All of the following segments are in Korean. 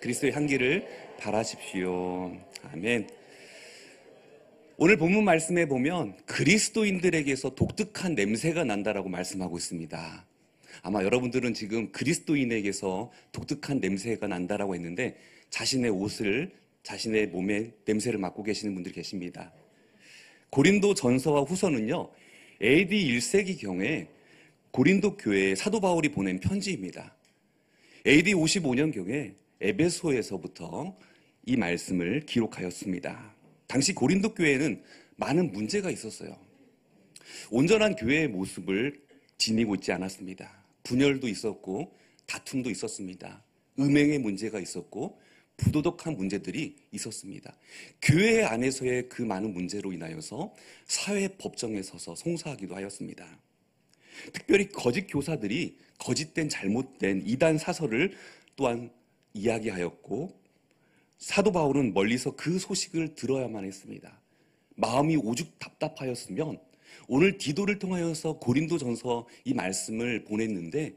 그리스도의 향기를 바라십시오. 아멘. 오늘 본문 말씀에 보면 그리스도인들에게서 독특한 냄새가 난다라고 말씀하고 있습니다. 아마 여러분들은 지금 그리스도인에게서 독특한 냄새가 난다라고 했는데 자신의 옷을, 자신의 몸에 냄새를 맡고 계시는 분들이 계십니다. 고린도 전서와 후서는요, AD 1세기경에 고린도 교회에 사도 바울이 보낸 편지입니다. AD 55년경에 에베소에서부터 이 말씀을 기록하였습니다. 당시 고린도 교회에는 많은 문제가 있었어요. 온전한 교회의 모습을 지니고 있지 않았습니다. 분열도 있었고 다툼도 있었습니다. 음행의 문제가 있었고 부도덕한 문제들이 있었습니다. 교회 안에서의 그 많은 문제로 인하여서 사회 법정에 서서 송사하기도 하였습니다. 특별히 거짓 교사들이 거짓된 잘못된 이단 사설을 또한 이야기하였고 사도 바울은 멀리서 그 소식을 들어야만 했습니다. 마음이 오죽 답답하였으면 오늘 디도를 통하여서 고린도전서 이 말씀을 보냈는데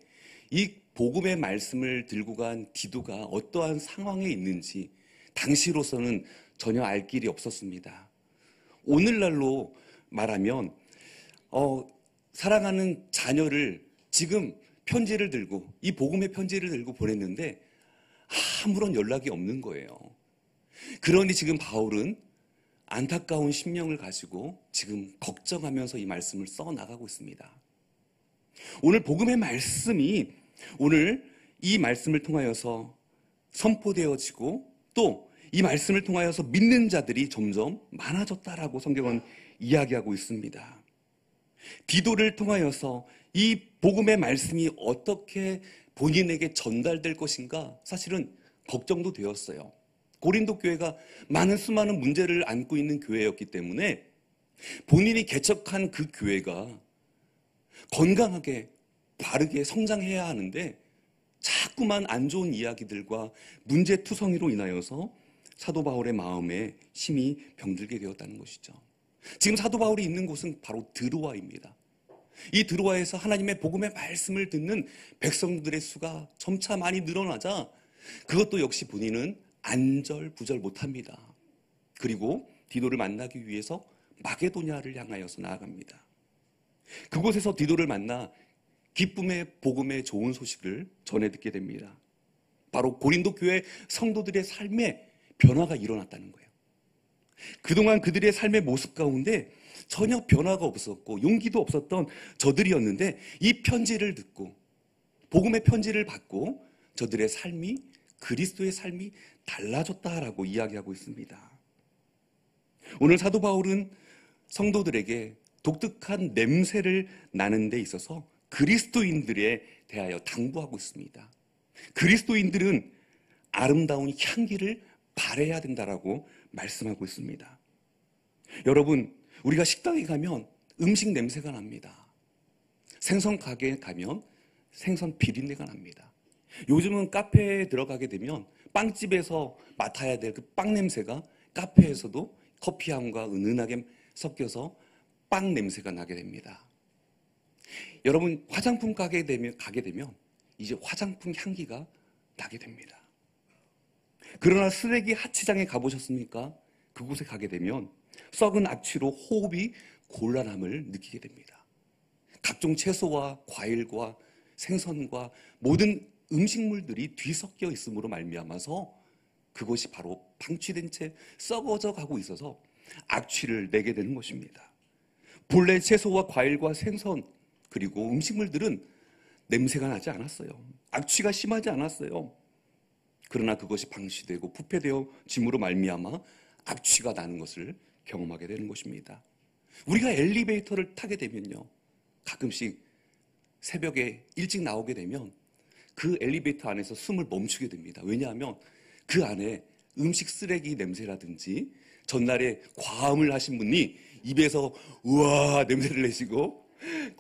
이 복음의 말씀을 들고 간 디도가 어떠한 상황에 있는지 당시로서는 전혀 알 길이 없었습니다. 오늘날로 말하면 사랑하는 자녀를 지금 편지를 들고 이 복음의 편지를 들고 보냈는데 아무런 연락이 없는 거예요. 그러니 지금 바울은 안타까운 심령을 가지고 지금 걱정하면서 이 말씀을 써나가고 있습니다. 오늘 복음의 말씀이 오늘 이 말씀을 통하여서 선포되어지고 또 이 말씀을 통하여서 믿는 자들이 점점 많아졌다라고 성경은 이야기하고 있습니다. 디도를 통하여서 이 복음의 말씀이 어떻게 본인에게 전달될 것인가 사실은 걱정도 되었어요. 고린도 교회가 수많은 문제를 안고 있는 교회였기 때문에 본인이 개척한 그 교회가 건강하게 바르게 성장해야 하는데 자꾸만 안 좋은 이야기들과 문제투성이로 인하여서 사도 바울의 마음에 심히 병들게 되었다는 것이죠. 지금 사도 바울이 있는 곳은 바로 드로아입니다. 이 드로아에서 하나님의 복음의 말씀을 듣는 백성들의 수가 점차 많이 늘어나자 그것도 역시 본인은 안절부절 못합니다. 그리고 디도를 만나기 위해서 마게도냐를 향하여서 나아갑니다. 그곳에서 디도를 만나 기쁨의 복음의 좋은 소식을 전해 듣게 됩니다. 바로 고린도 교회 성도들의 삶에 변화가 일어났다는 거예요. 그동안 그들의 삶의 모습 가운데 전혀 변화가 없었고 용기도 없었던 저들이었는데 이 편지를 듣고 복음의 편지를 받고 저들의 삶이 그리스도의 삶이 달라졌다라고 이야기하고 있습니다. 오늘 사도 바울은 성도들에게 독특한 냄새를 나는 데 있어서 그리스도인들에 대하여 당부하고 있습니다. 그리스도인들은 아름다운 향기를 발해야 된다라고 말씀하고 있습니다. 여러분, 우리가 식당에 가면 음식 냄새가 납니다. 생선 가게에 가면 생선 비린내가 납니다. 요즘은 카페에 들어가게 되면 빵집에서 맡아야 될 그 빵 냄새가 카페에서도 커피향과 은은하게 섞여서 빵 냄새가 나게 됩니다. 여러분, 화장품 가게 되면 이제 화장품 향기가 나게 됩니다. 그러나 쓰레기 하치장에 가보셨습니까? 그곳에 가게 되면 썩은 악취로 호흡이 곤란함을 느끼게 됩니다. 각종 채소와 과일과 생선과 모든 음식물들이 뒤섞여 있음으로 말미암아서 그것이 바로 방치된 채 썩어져 가고 있어서 악취를 내게 되는 것입니다. 본래 채소와 과일과 생선 그리고 음식물들은 냄새가 나지 않았어요. 악취가 심하지 않았어요. 그러나 그것이 방치되고 부패되어 짐으로 말미암아 악취가 나는 것을 경험하게 되는 것입니다. 우리가 엘리베이터를 타게 되면요, 가끔씩 새벽에 일찍 나오게 되면 그 엘리베이터 안에서 숨을 멈추게 됩니다. 왜냐하면 그 안에 음식 쓰레기 냄새라든지 전날에 과음을 하신 분이 입에서 우와 냄새를 내시고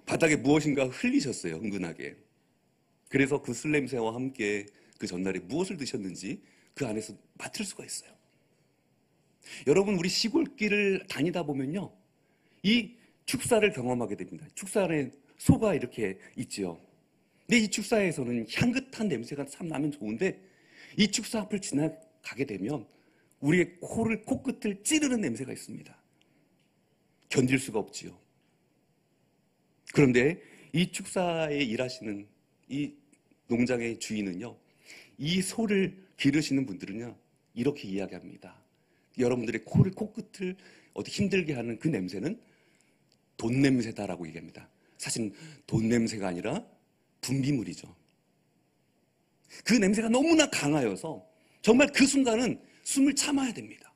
바닥에 무엇인가 흘리셨어요, 은근하게. 그래서 그 술 냄새와 함께 그 전날에 무엇을 드셨는지 그 안에서 맡을 수가 있어요. 여러분, 우리 시골길을 다니다 보면요, 이 축사를 경험하게 됩니다. 축사 안에 소가 이렇게 있죠. 근데 이 축사에서는 향긋한 냄새가 참 나면 좋은데 이 축사 앞을 지나가게 되면 우리의 코끝을 찌르는 냄새가 있습니다. 견딜 수가 없지요. 그런데 이 축사에 일하시는 이 농장의 주인은요, 이 소를 기르시는 분들은요, 이렇게 이야기합니다. 여러분들의 코끝을 어디 힘들게 하는 그 냄새는 돈 냄새다라고 얘기합니다. 사실은 돈 냄새가 아니라 분비물이죠. 그 냄새가 너무나 강하여서 정말 그 순간은 숨을 참아야 됩니다.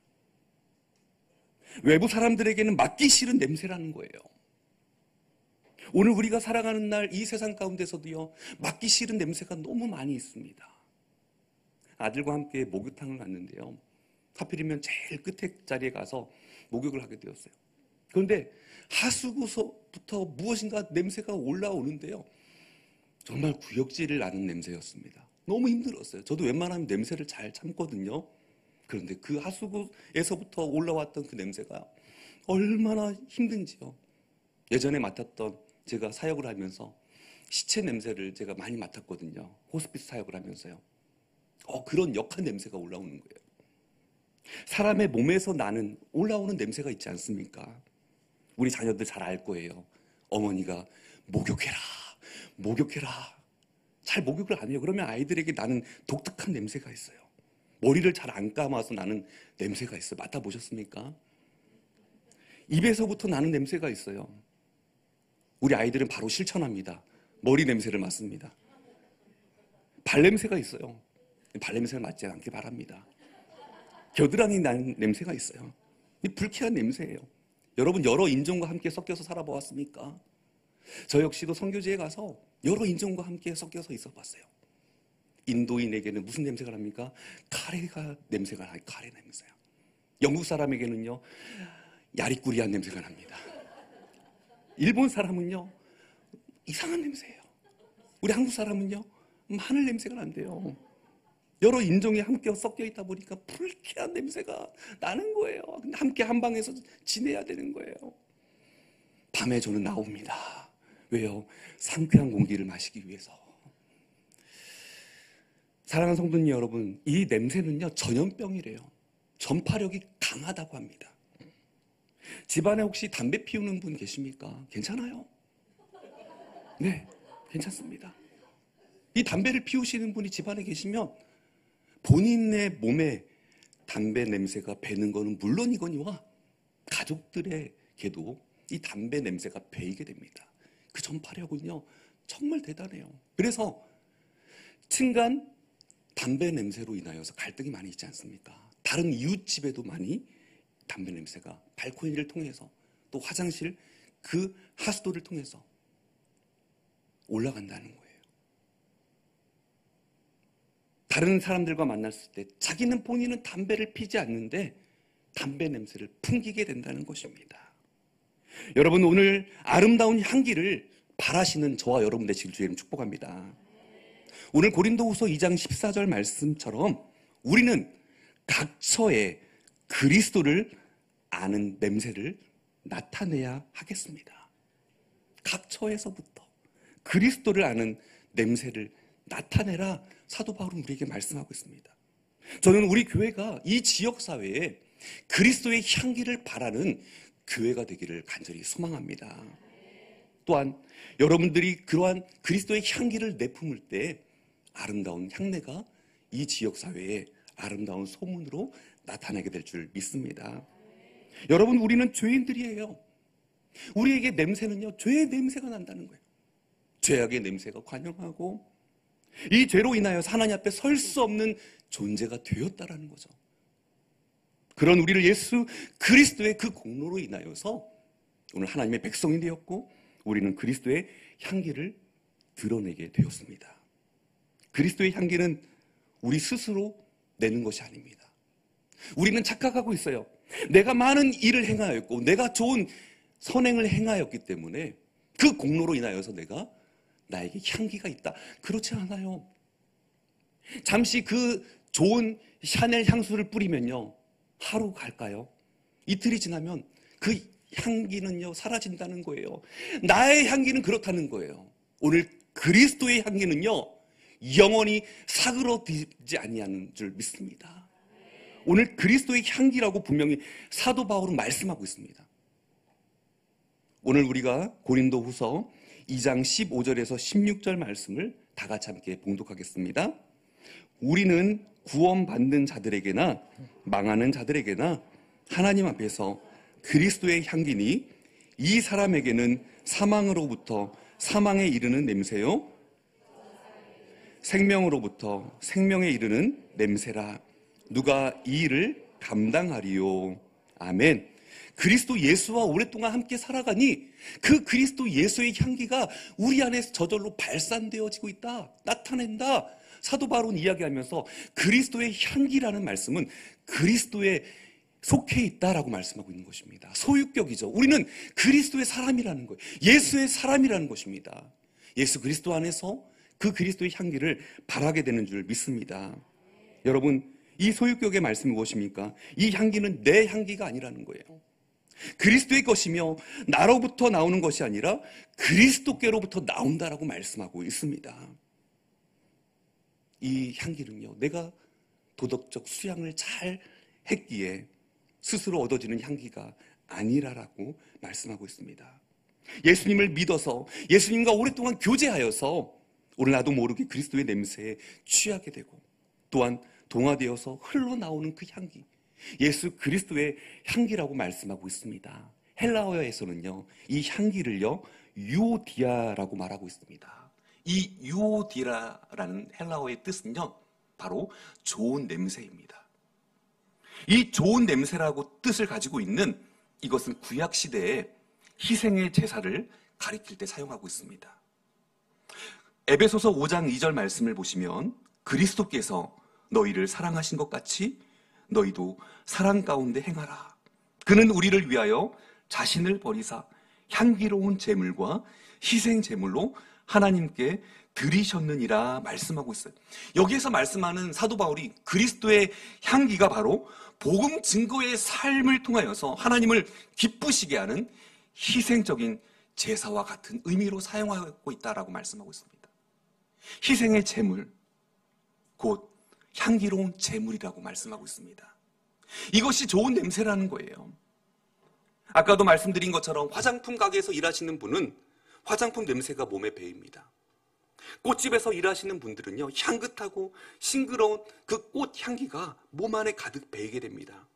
외부 사람들에게는 맡기 싫은 냄새라는 거예요. 오늘 우리가 살아가는 날 이 세상 가운데서도요, 맡기 싫은 냄새가 너무 많이 있습니다. 아들과 함께 목욕탕을 갔는데요, 하필이면 제일 끝에 자리에 가서 목욕을 하게 되었어요. 그런데 하수구서부터 무엇인가 냄새가 올라오는데요, 정말 구역질을 나는 냄새였습니다. 너무 힘들었어요. 저도 웬만하면 냄새를 잘 참거든요. 그런데 그 하수구에서부터 올라왔던 그 냄새가 얼마나 힘든지요. 예전에 맡았던, 제가 사역을 하면서 시체 냄새를 제가 많이 맡았거든요. 호스피스 사역을 하면서요. 그런 역한 냄새가 올라오는 거예요. 사람의 몸에서 올라오는 냄새가 있지 않습니까? 우리 자녀들 잘 알 거예요. 어머니가 목욕해라, 목욕해라. 잘 목욕을 안 해요. 그러면 아이들에게 나는 독특한 냄새가 있어요. 머리를 잘 안 감아서 나는 냄새가 있어요. 맡아보셨습니까? 입에서부터 나는 냄새가 있어요. 우리 아이들은 바로 실천합니다. 머리 냄새를 맡습니다. 발냄새가 있어요. 발냄새를 맡지 않길 바랍니다. 겨드랑이 나는 냄새가 있어요. 이 불쾌한 냄새예요. 여러분, 여러 인종과 함께 섞여서 살아보았습니까? 저 역시도 선교지에 가서 여러 인종과 함께 섞여서 있어봤어요. 인도인에게는 무슨 냄새가 납니까? 카레가 냄새가 나요. 카레 냄새요. 영국 사람에게는요, 야리꾸리한 냄새가 납니다. 일본 사람은요, 이상한 냄새예요. 우리 한국 사람은요, 마늘 냄새가 난대요. 여러 인종이 함께 섞여 있다 보니까 불쾌한 냄새가 나는 거예요. 근데 함께 한 방에서 지내야 되는 거예요. 밤에 저는 나옵니다. 왜요? 상쾌한 공기를 마시기 위해서. 사랑하는 성도님 여러분, 이 냄새는요, 전염병이래요. 전파력이 강하다고 합니다. 집안에 혹시 담배 피우는 분 계십니까? 괜찮아요? 네, 괜찮습니다. 이 담배를 피우시는 분이 집안에 계시면 본인의 몸에 담배 냄새가 배는 거는 물론이거니와 가족들에게도 이 담배 냄새가 배이게 됩니다. 그 전파력은요, 정말 대단해요. 그래서 층간 담배 냄새로 인하여서 갈등이 많이 있지 않습니까? 다른 이웃집에도 많이 담배 냄새가 발코니를 통해서, 또 화장실 그 하수도를 통해서 올라간다는 거예요. 다른 사람들과 만났을 때 자기는 본인은 담배를 피지 않는데 담배 냄새를 풍기게 된다는 것입니다. 여러분, 오늘 아름다운 향기를 바라시는 저와 여러분 되시길 주의 이름 축복합니다. 오늘 고린도후서 2장 14절 말씀처럼 우리는 각처에 그리스도를 아는 냄새를 나타내야 하겠습니다. 각처에서부터 그리스도를 아는 냄새를 나타내라, 사도 바울은 우리에게 말씀하고 있습니다. 저는 우리 교회가 이 지역사회에 그리스도의 향기를 바라는 교회가 되기를 간절히 소망합니다. 또한 여러분들이 그러한 그리스도의 향기를 내품을 때 아름다운 향내가 이 지역사회에 아름다운 소문으로 나타나게 될 줄 믿습니다. 여러분, 우리는 죄인들이에요. 우리에게 냄새는요, 죄의 냄새가 난다는 거예요. 죄악의 냄새가 관영하고 이 죄로 인하여서 하나님 앞에 설 수 없는 존재가 되었다라는 거죠. 그런 우리를 예수 그리스도의 그 공로로 인하여서 오늘 하나님의 백성이 되었고 우리는 그리스도의 향기를 드러내게 되었습니다. 그리스도의 향기는 우리 스스로 내는 것이 아닙니다. 우리는 착각하고 있어요. 내가 많은 일을 행하였고 내가 좋은 선행을 행하였기 때문에 그 공로로 인하여서 나에게 향기가 있다. 그렇지 않아요. 잠시 그 좋은 샤넬 향수를 뿌리면요, 하루 갈까요? 이틀이 지나면 그 향기는요, 사라진다는 거예요. 나의 향기는 그렇다는 거예요. 오늘 그리스도의 향기는요, 영원히 사그러들지 아니하는 줄 믿습니다. 오늘 그리스도의 향기라고 분명히 사도 바울은 말씀하고 있습니다. 오늘 우리가 고린도후서 2장 15절에서 16절 말씀을 다 같이 함께 봉독하겠습니다. 우리는 구원받는 자들에게나 망하는 자들에게나 하나님 앞에서 그리스도의 향기니 이 사람에게는 사망으로부터 사망에 이르는 냄새요, 생명으로부터 생명에 이르는 냄새라. 누가 이 일을 감당하리요. 아멘. 그리스도 예수와 오랫동안 함께 살아가니 그 그리스도 예수의 향기가 우리 안에서 저절로 발산되어지고 있다, 나타낸다. 사도 바울은 이야기하면서 그리스도의 향기라는 말씀은 그리스도에 속해 있다라고 말씀하고 있는 것입니다. 소유격이죠. 우리는 그리스도의 사람이라는 거예요. 예수의 사람이라는 것입니다. 예수 그리스도 안에서 그 그리스도의 향기를 발하게 되는 줄 믿습니다. 여러분, 이 소유격의 말씀이 무엇입니까? 이 향기는 내 향기가 아니라는 거예요. 그리스도의 것이며 나로부터 나오는 것이 아니라 그리스도께로부터 나온다라고 말씀하고 있습니다. 이 향기는요, 내가 도덕적 수양을 잘 했기에 스스로 얻어지는 향기가 아니라라고 말씀하고 있습니다. 예수님을 믿어서 예수님과 오랫동안 교제하여서 오늘 나도 모르게 그리스도의 냄새에 취하게 되고 또한 동화되어서 흘러나오는 그 향기, 예수 그리스도의 향기라고 말씀하고 있습니다. 헬라어에서는요, 이 향기를요 유오디아라고 말하고 있습니다. 이 유오디라라는 헬라어의 뜻은요 바로 좋은 냄새입니다. 이 좋은 냄새라고 뜻을 가지고 있는 이것은 구약시대에 희생의 제사를 가리킬 때 사용하고 있습니다. 에베소서 5장 2절 말씀을 보시면 그리스도께서 너희를 사랑하신 것 같이 너희도 사랑 가운데 행하라. 그는 우리를 위하여 자신을 버리사 향기로운 제물과 희생 제물로 하나님께 드리셨느니라 말씀하고 있어요. 여기에서 말씀하는 사도 바울이 그리스도의 향기가 바로 복음 증거의 삶을 통하여서 하나님을 기쁘시게 하는 희생적인 제사와 같은 의미로 사용하고 있다라고 말씀하고 있습니다. 희생의 제물, 곧 향기로운 제물이라고 말씀하고 있습니다. 이것이 좋은 냄새라는 거예요. 아까도 말씀드린 것처럼 화장품 가게에서 일하시는 분은 화장품 냄새가 몸에 배입니다. 꽃집에서 일하시는 분들은요, 향긋하고 싱그러운 그 꽃 향기가 몸 안에 가득 배이게 됩니다.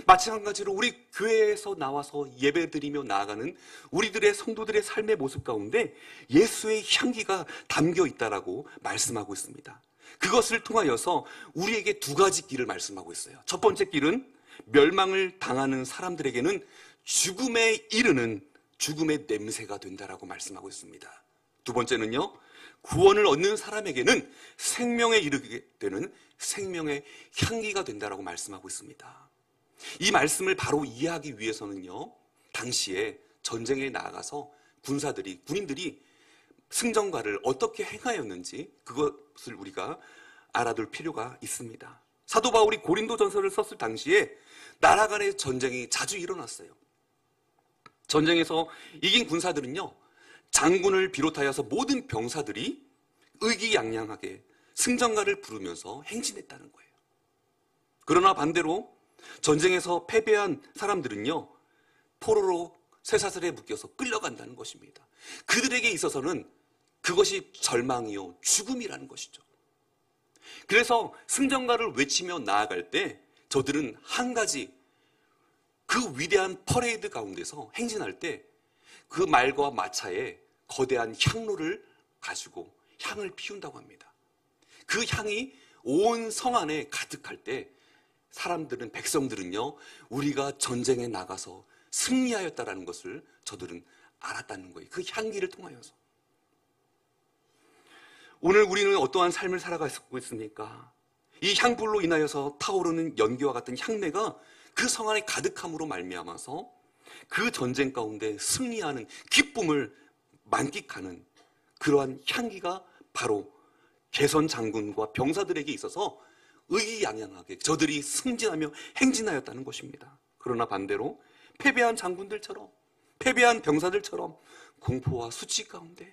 마찬가지로 우리 교회에서 나와서 예배드리며 나아가는 우리들의 성도들의 삶의 모습 가운데 예수의 향기가 담겨 있다라고 말씀하고 있습니다. 그것을 통하여서 우리에게 두 가지 길을 말씀하고 있어요. 첫 번째 길은 멸망을 당하는 사람들에게는 죽음에 이르는 죽음의 냄새가 된다라고 말씀하고 있습니다. 두 번째는요, 구원을 얻는 사람에게는 생명에 이르게 되는 생명의 향기가 된다라고 말씀하고 있습니다. 이 말씀을 바로 이해하기 위해서는요, 당시에 전쟁에 나아가서 군인들이 승전가를 어떻게 행하였는지 그것을 우리가 알아둘 필요가 있습니다. 사도 바울이 고린도전서를 썼을 당시에 나라 간의 전쟁이 자주 일어났어요. 전쟁에서 이긴 군사들은요, 장군을 비롯하여서 모든 병사들이 의기양양하게 승전가를 부르면서 행진했다는 거예요. 그러나 반대로 전쟁에서 패배한 사람들은요, 포로로 쇠사슬에 묶여서 끌려간다는 것입니다. 그들에게 있어서는 그것이 절망이요, 죽음이라는 것이죠. 그래서 승전가를 외치며 나아갈 때 저들은 한 가지, 그 위대한 퍼레이드 가운데서 행진할 때 그 말과 마차에 거대한 향로를 가지고 향을 피운다고 합니다. 그 향이 온 성 안에 가득할 때 사람들은, 백성들은요, 우리가 전쟁에 나가서 승리하였다라는 것을 저들은 알았다는 거예요. 그 향기를 통하여서. 오늘 우리는 어떠한 삶을 살아가고 있습니까? 이 향불로 인하여서 타오르는 연기와 같은 향내가 그 성 안에 가득함으로 말미암아서 그 전쟁 가운데 승리하는 기쁨을 만끽하는 그러한 향기가 바로 개선 장군과 병사들에게 있어서 의기양양하게 저들이 승진하며 행진하였다는 것입니다. 그러나 반대로 패배한 장군들처럼, 패배한 병사들처럼 공포와 수치 가운데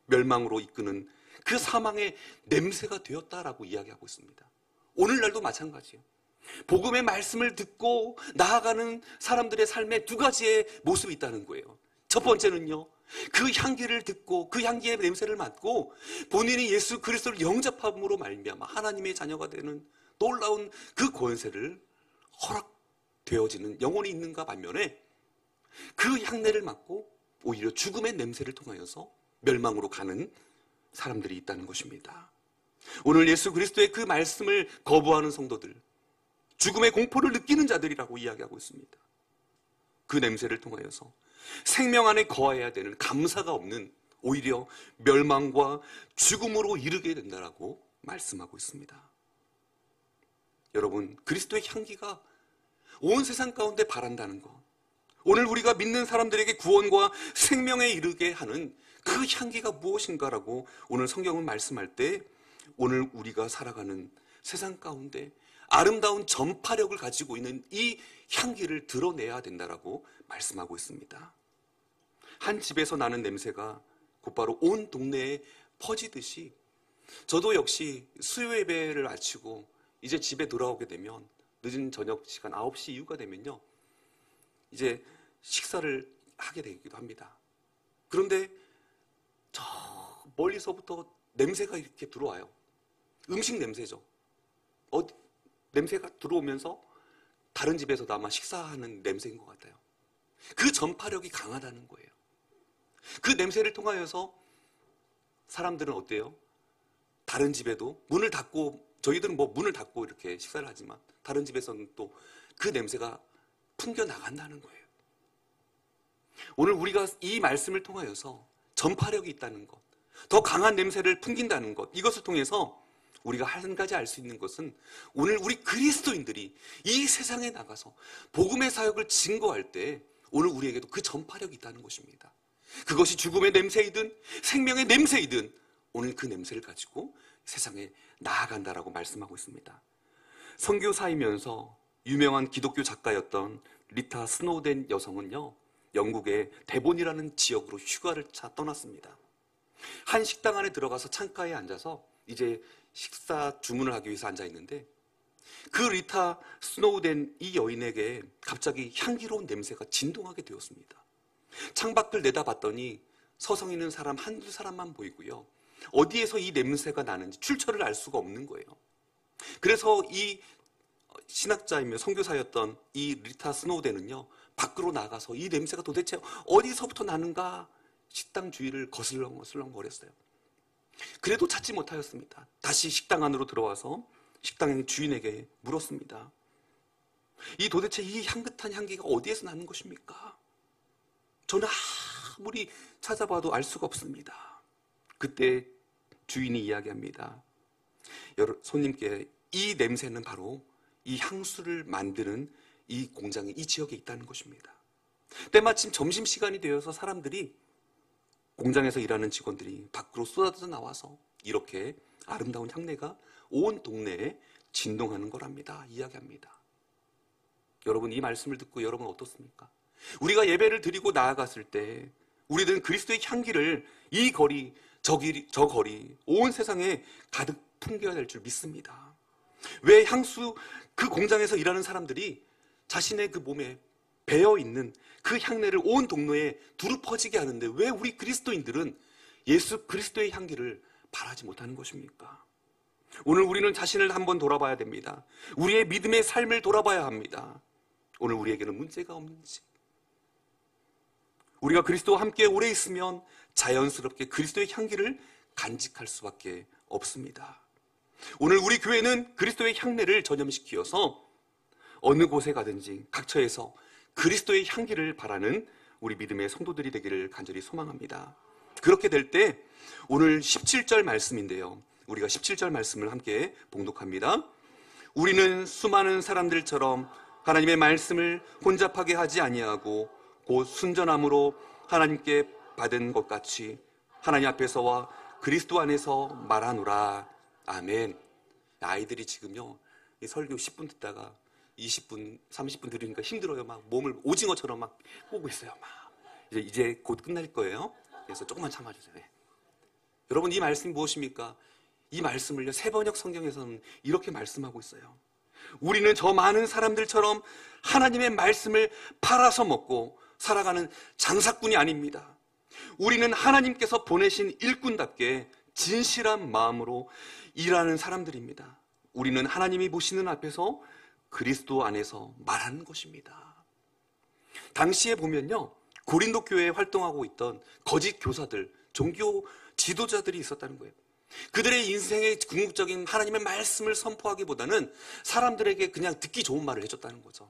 멸망으로 이끄는 그 사망의 냄새가 되었다라고 이야기하고 있습니다. 오늘날도 마찬가지예요. 복음의 말씀을 듣고 나아가는 사람들의 삶에 두 가지의 모습이 있다는 거예요. 첫 번째는요, 그 향기를 듣고 그 향기의 냄새를 맡고 본인이 예수 그리스도를 영접함으로 말미암아 하나님의 자녀가 되는 놀라운 그 권세를 허락되어지는 영혼이 있는가 반면에 그 향내를 맡고 오히려 죽음의 냄새를 통하여서 멸망으로 가는 사람들이 있다는 것입니다. 오늘 예수 그리스도의 그 말씀을 거부하는 성도들, 죽음의 공포를 느끼는 자들이라고 이야기하고 있습니다. 그 냄새를 통하여서 생명 안에 거해야 되는 감사가 없는 오히려 멸망과 죽음으로 이르게 된다라고 말씀하고 있습니다. 여러분, 그리스도의 향기가 온 세상 가운데 바란다는 것, 오늘 우리가 믿는 사람들에게 구원과 생명에 이르게 하는 그 향기가 무엇인가라고 오늘 성경은 말씀할 때 오늘 우리가 살아가는 세상 가운데 아름다운 전파력을 가지고 있는 이 향기를 드러내야 된다라고 말씀하고 있습니다. 한 집에서 나는 냄새가 곧바로 온 동네에 퍼지듯이 저도 역시 수요 예배를 마치고 이제 집에 돌아오게 되면 늦은 저녁 시간 9시 이후가 되면요, 이제 식사를 하게 되기도 합니다. 그런데 저 멀리서부터 냄새가 이렇게 들어와요. 음식 냄새죠. 냄새가 들어오면서 다른 집에서도 아마 식사하는 냄새인 것 같아요. 그 전파력이 강하다는 거예요. 그 냄새를 통하여서 사람들은 어때요? 다른 집에도 문을 닫고, 저희들은 뭐 문을 닫고 이렇게 식사를 하지만 다른 집에서는 또 그 냄새가 풍겨 나간다는 거예요. 오늘 우리가 이 말씀을 통하여서 전파력이 있다는 것, 더 강한 냄새를 풍긴다는 것, 이것을 통해서 우리가 한 가지 알 수 있는 것은 오늘 우리 그리스도인들이 이 세상에 나가서 복음의 사역을 증거할 때 오늘 우리에게도 그 전파력이 있다는 것입니다. 그것이 죽음의 냄새이든 생명의 냄새이든 오늘 그 냄새를 가지고 세상에 나아간다라고 말씀하고 있습니다. 선교사이면서 유명한 기독교 작가였던 리타 스노덴 여성은요, 영국의 데본이라는 지역으로 휴가를 떠났습니다. 한 식당 안에 들어가서 창가에 앉아서 이제 식사 주문을 하기 위해서 앉아 있는데 그 리타 스노우덴 이 여인에게 갑자기 향기로운 냄새가 진동하게 되었습니다. 창밖을 내다봤더니 서성 있는 사람 한두 사람만 보이고요, 어디에서 이 냄새가 나는지 출처를 알 수가 없는 거예요. 그래서 이 신학자이며 선교사였던 이 리타 스노우덴은요, 밖으로 나가서 이 냄새가 도대체 어디서부터 나는가 식당 주위를 거슬렁거슬렁 거렸어요. 그래도 찾지 못하였습니다. 다시 식당 안으로 들어와서 식당의 주인에게 물었습니다. 도대체 이 향긋한 향기가 어디에서 나는 것입니까? 저는 아무리 찾아봐도 알 수가 없습니다. 그때 주인이 이야기합니다. 손님께 이 냄새는 바로 이 향수를 만드는 이 공장이 이 지역에 있다는 것입니다. 때마침 점심시간이 되어서 사람들이, 공장에서 일하는 직원들이 밖으로 쏟아져 나와서 이렇게 아름다운 향내가 온 동네에 진동하는 거랍니다. 이야기합니다. 여러분, 이 말씀을 듣고 여러분 어떻습니까? 우리가 예배를 드리고 나아갔을 때 우리들은 그리스도의 향기를 이 거리, 저 거리, 온 세상에 가득 풍겨야 될 줄 믿습니다. 왜 그 공장에서 일하는 사람들이 자신의 그 몸에 배어있는 그 향내를 온 동네에 두루 퍼지게 하는데 왜 우리 그리스도인들은 예수 그리스도의 향기를 바라지 못하는 것입니까? 오늘 우리는 자신을 한번 돌아봐야 됩니다. 우리의 믿음의 삶을 돌아봐야 합니다. 오늘 우리에게는 문제가 없는지, 우리가 그리스도와 함께 오래 있으면 자연스럽게 그리스도의 향기를 간직할 수밖에 없습니다. 오늘 우리 교회는 그리스도의 향내를 전염시키어서 어느 곳에 가든지 각처에서 그리스도의 향기를 바라는 우리 믿음의 성도들이 되기를 간절히 소망합니다. 그렇게 될 때 오늘 17절 말씀인데요, 우리가 17절 말씀을 함께 봉독합니다. 우리는 수많은 사람들처럼 하나님의 말씀을 혼잡하게 하지 아니하고 곧 순전함으로 하나님께 받은 것 같이 하나님 앞에서와 그리스도 안에서 말하노라. 아멘. 아이들이 지금요, 이 설교 10분 듣다가 20분, 30분 들으니까 힘들어요. 막 몸을 오징어처럼 막 꼬고 있어요. 막 이제 곧 끝날 거예요. 그래서 조금만 참아주세요. 네. 여러분, 이 말씀이 무엇입니까? 이 말씀을요, 새번역 성경에서는 이렇게 말씀하고 있어요. 우리는 저 많은 사람들처럼 하나님의 말씀을 팔아서 먹고 살아가는 장사꾼이 아닙니다. 우리는 하나님께서 보내신 일꾼답게 진실한 마음으로 일하는 사람들입니다. 우리는 하나님이 보시는 앞에서 그리스도 안에서 말하는 것입니다. 당시에 보면요, 고린도 교회에 활동하고 있던 거짓 교사들, 종교 지도자들이 있었다는 거예요. 그들의 인생의 궁극적인 하나님의 말씀을 선포하기보다는 사람들에게 그냥 듣기 좋은 말을 해줬다는 거죠.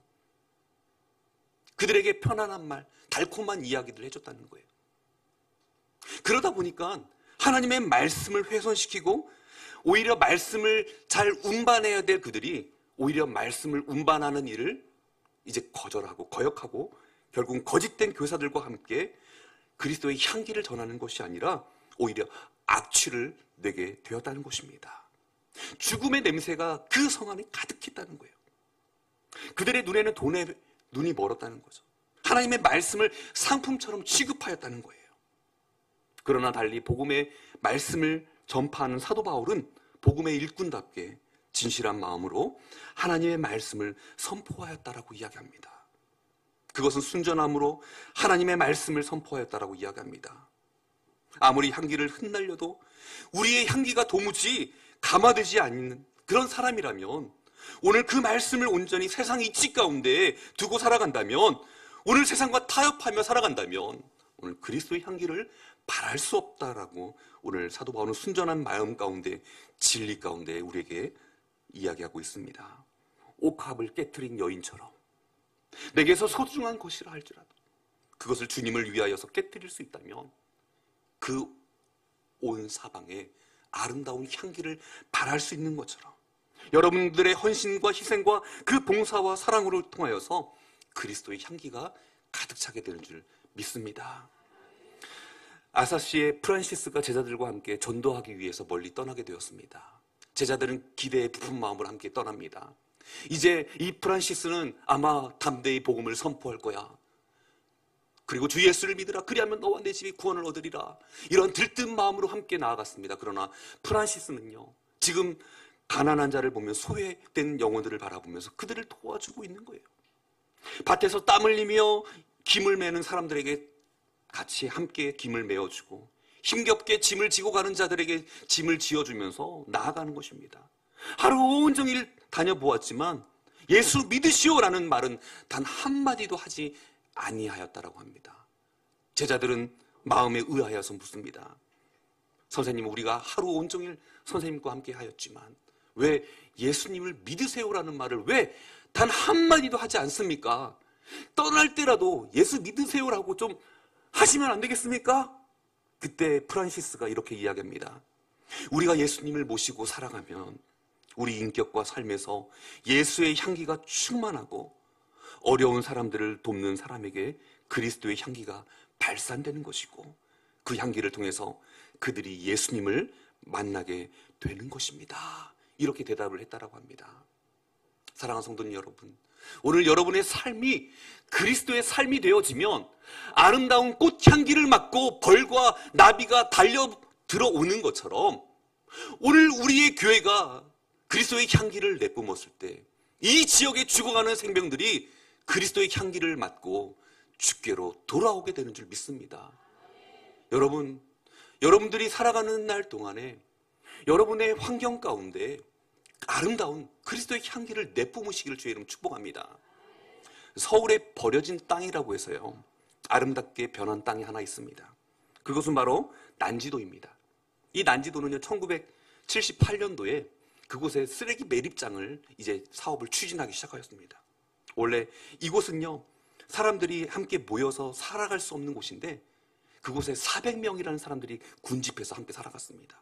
그들에게 편안한 말, 달콤한 이야기들을 해줬다는 거예요. 그러다 보니까 하나님의 말씀을 훼손시키고 오히려 말씀을 잘 운반해야 될 그들이 오히려 말씀을 운반하는 일을 이제 거절하고 거역하고 결국은 거짓된 교사들과 함께 그리스도의 향기를 전하는 것이 아니라 오히려 악취를 내게 되었다는 것입니다. 죽음의 냄새가 그 성 안에 가득했다는 거예요. 그들의 눈에는 돈에 눈이 멀었다는 거죠. 하나님의 말씀을 상품처럼 취급하였다는 거예요. 그러나 달리 복음의 말씀을 전파하는 사도 바울은 복음의 일꾼답게 진실한 마음으로 하나님의 말씀을 선포하였다라고 이야기합니다. 그것은 순전함으로 하나님의 말씀을 선포하였다라고 이야기합니다. 아무리 향기를 흩날려도 우리의 향기가 도무지 감화되지 않는 그런 사람이라면, 오늘 그 말씀을 온전히 세상 이치 가운데 두고 살아간다면, 오늘 세상과 타협하며 살아간다면 오늘 그리스도의 향기를 바랄 수 없다라고 오늘 사도 바울은 순전한 마음 가운데, 진리 가운데 우리에게 이야기하고 있습니다. 옥합을 깨트린 여인처럼 내게서 소중한 것이라 할지라도 그것을 주님을 위하여서 깨트릴 수 있다면 그 온 사방에 아름다운 향기를 발할 수 있는 것처럼 여러분들의 헌신과 희생과 그 봉사와 사랑으로 통하여서 그리스도의 향기가 가득 차게 되는 줄 믿습니다. 아사시의 프란시스가 제자들과 함께 전도하기 위해서 멀리 떠나게 되었습니다. 제자들은 기대에 부푼 마음으로 함께 떠납니다. 이제 이 프란시스는 아마 담대히 복음을 선포할 거야. 그리고 주 예수를 믿으라. 그리하면 너와 내 집이 구원을 얻으리라. 이런 들뜬 마음으로 함께 나아갔습니다. 그러나 프란시스는요, 지금 가난한 자를 보며 소외된 영혼들을 바라보면서 그들을 도와주고 있는 거예요. 밭에서 땀 흘리며 김을 매는 사람들에게 같이 함께 김을 메어주고 힘겹게 짐을 지고 가는 자들에게 짐을 지어주면서 나아가는 것입니다. 하루 온종일 다녀보았지만 예수 믿으시오라는 말은 단 한마디도 하지 아니하였다라고 합니다. 제자들은 마음에 의하여서 묻습니다. 선생님, 우리가 하루 온종일 선생님과 함께 하였지만 왜 예수님을 믿으세요라는 말을 왜 단 한마디도 하지 않습니까? 떠날 때라도 예수 믿으세요라고 좀 하시면 안 되겠습니까? 그때 프란시스가 이렇게 이야기합니다. 우리가 예수님을 모시고 살아가면 우리 인격과 삶에서 예수의 향기가 충만하고 어려운 사람들을 돕는 사람에게 그리스도의 향기가 발산되는 것이고 그 향기를 통해서 그들이 예수님을 만나게 되는 것입니다. 이렇게 대답을 했다라고 합니다. 사랑하는 성도님 여러분, 오늘 여러분의 삶이 그리스도의 삶이 되어지면 아름다운 꽃향기를 맡고 벌과 나비가 달려 들어오는 것처럼 오늘 우리의 교회가 그리스도의 향기를 내뿜었을 때 이 지역에 죽어가는 생명들이 그리스도의 향기를 맡고 주께로 돌아오게 되는 줄 믿습니다. 여러분들이 살아가는 날 동안에 여러분의 환경 가운데 아름다운 그리스도의 향기를 내뿜으시기를 주의 이름 축복합니다. 서울에 버려진 땅이라고 해서요, 아름답게 변한 땅이 하나 있습니다. 그것은 바로 난지도입니다. 이 난지도는요, 1978년도에 그곳에 쓰레기 매립장을 이제 사업을 추진하기 시작하였습니다. 원래 이곳은요, 사람들이 함께 모여서 살아갈 수 없는 곳인데 그곳에 400명이라는 사람들이 군집해서 함께 살아갔습니다.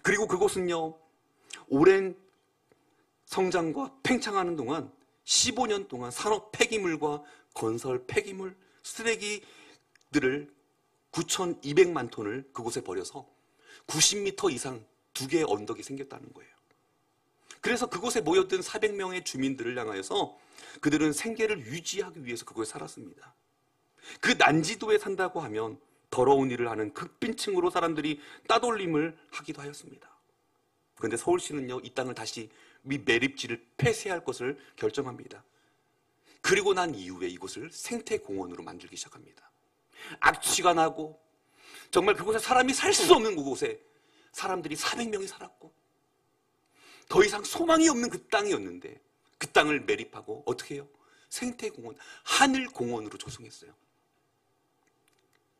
그리고 그곳은요, 오랜 성장과 팽창하는 동안 15년 동안 산업 폐기물과 건설 폐기물, 쓰레기들을 9,200만 톤을 그곳에 버려서 90m 이상 2개의 언덕이 생겼다는 거예요. 그래서 그곳에 모였던 400명의 주민들을 향하여서 그들은 생계를 유지하기 위해서 그곳에 살았습니다. 그 난지도에 산다고 하면 더러운 일을 하는 극빈층으로 사람들이 따돌림을 하기도 하였습니다. 그런데 서울시는요, 이 땅을 다시 이 매립지를 폐쇄할 것을 결정합니다. 그리고 난 이후에 이곳을 생태공원으로 만들기 시작합니다. 악취가 나고 정말 그곳에 사람이 살 수 없는 그곳에 사람들이 400명이 살았고 더 이상 소망이 없는 그 땅이었는데 그 땅을 매립하고 어떻게 해요? 생태공원, 하늘공원으로 조성했어요.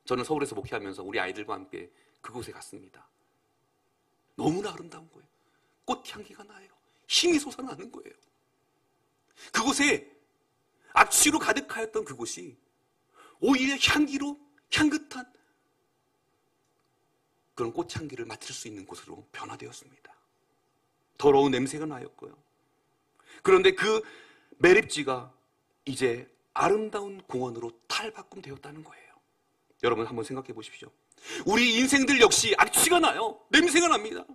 저는 서울에서 목회하면서 우리 아이들과 함께 그곳에 갔습니다. 너무나 아름다운 거예요. 꽃향기가 나요. 힘이 솟아나는 거예요. 그곳에 악취로 가득하였던 그곳이 오히려 향기로 향긋한 그런 꽃향기를 맡을 수 있는 곳으로 변화되었습니다. 더러운 냄새가 나였고요. 그런데 그 매립지가 이제 아름다운 공원으로 탈바꿈되었다는 거예요. 여러분 한번 생각해 보십시오. 우리 인생들 역시 악취가 나요. 냄새가 납니다.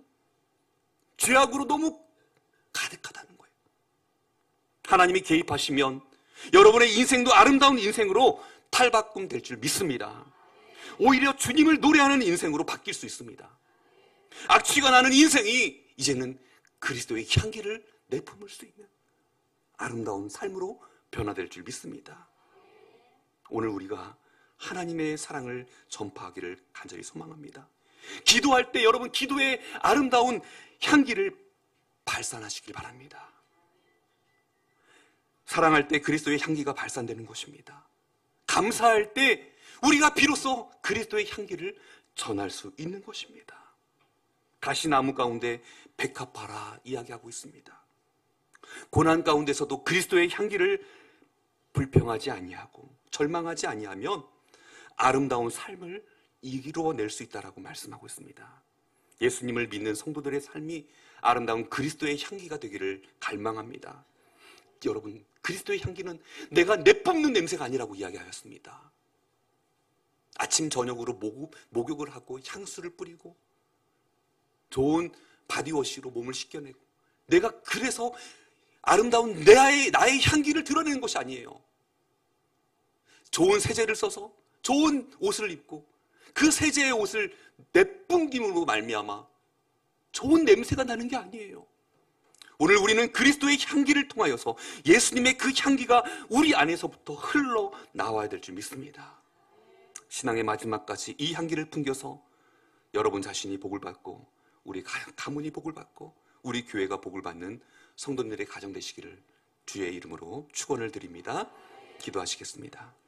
죄악으로 너무 가득하다는 거예요. 하나님이 개입하시면 여러분의 인생도 아름다운 인생으로 탈바꿈될 줄 믿습니다. 오히려 주님을 노래하는 인생으로 바뀔 수 있습니다. 악취가 나는 인생이 이제는 그리스도의 향기를 내뿜을 수 있는 아름다운 삶으로 변화될 줄 믿습니다. 오늘 우리가 하나님의 사랑을 전파하기를 간절히 소망합니다. 기도할 때 여러분 기도의 아름다운 향기를 발산하시길 바랍니다. 사랑할 때 그리스도의 향기가 발산되는 것입니다. 감사할 때 우리가 비로소 그리스도의 향기를 전할 수 있는 것입니다. 가시나무 가운데 백합화라 이야기하고 있습니다. 고난 가운데서도 그리스도의 향기를 불평하지 아니하고 절망하지 아니하면 아름다운 삶을 이루어낼 수 있다라고 말씀하고 있습니다. 예수님을 믿는 성도들의 삶이 아름다운 그리스도의 향기가 되기를 갈망합니다. 여러분, 그리스도의 향기는 내가 내뿜는 냄새가 아니라고 이야기하였습니다. 아침 저녁으로 목욕을 하고 향수를 뿌리고 좋은 바디워시로 몸을 씻겨내고 내가 그래서 아름다운 나의 향기를 드러내는 것이 아니에요. 좋은 세제를 써서 좋은 옷을 입고 그 세제의 옷을 내뿜김으로 말미암아 좋은 냄새가 나는 게 아니에요. 오늘 우리는 그리스도의 향기를 통하여서 예수님의 그 향기가 우리 안에서부터 흘러나와야 될 줄 믿습니다. 신앙의 마지막까지 이 향기를 풍겨서 여러분 자신이 복을 받고 우리 가문이 복을 받고 우리 교회가 복을 받는 성도들의 가정 되시기를 주의 이름으로 축원을 드립니다. 기도하시겠습니다.